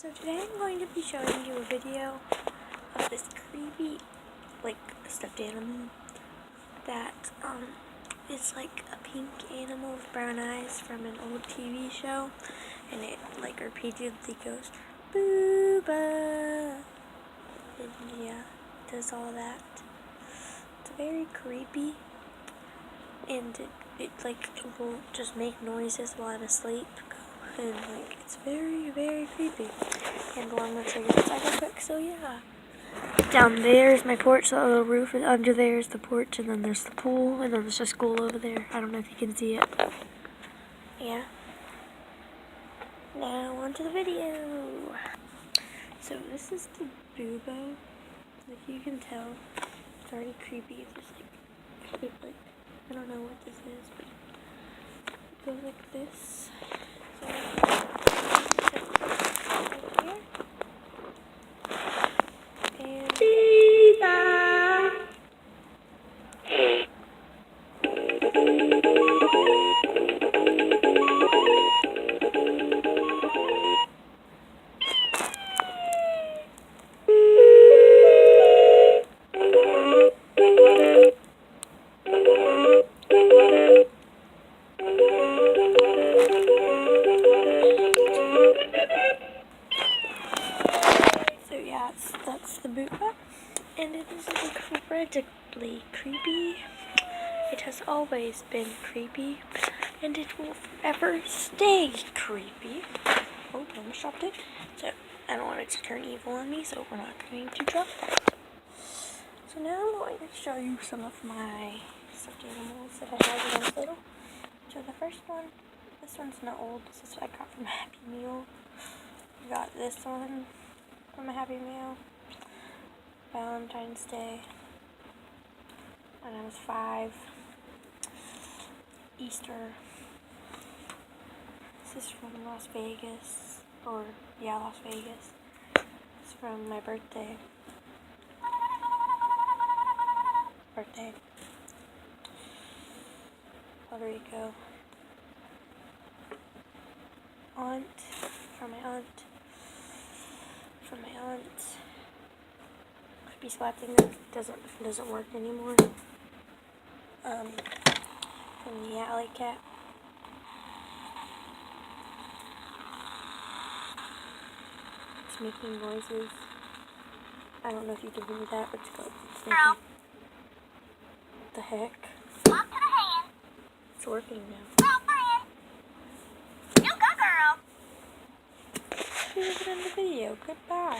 So today I'm going to be showing you a video of this creepy, stuffed animal that, is like a pink animal with brown eyes from an old TV show, and it, repeatedly goes, Booba, and yeah, does all that. It's very creepy, and it will just make noises while I'm asleep. And it's very, very creepy. And I'm gonna show you inside real quick. So yeah, down there is my porch. The little roof, and under there is the porch, and then there's the pool, and then there's a school over there. I don't know if you can see it. Yeah. Now on to the video. So this is the Booba. Like you can tell, it's already creepy. It's just I don't know what this is, but it goes like this. So yeah, that's the Booba, and it is incredibly creepy. It has always been creepy, and it will forever stay creepy. Oh, I almost dropped it. So I don't want it to turn evil on me, so we're not going to drop that. So now I'm going to show you some of my stuffed animals that I had when I was little. So the first one, this one's not old. This is what I got from Happy Meal. I got this one from a Happy Meal. Valentine's Day. When I was 5. Easter. This is from Las Vegas. Las Vegas. It's from my birthday. Puerto Rico. Aunt. From my aunt. Creepy spot thing that doesn't work anymore. From the alley cat. It's making noises. I don't know if you can hear that, but it's making. The heck? Up to the hand. It's working now. Girl, friend. You go, girl. See you in the video. Goodbye.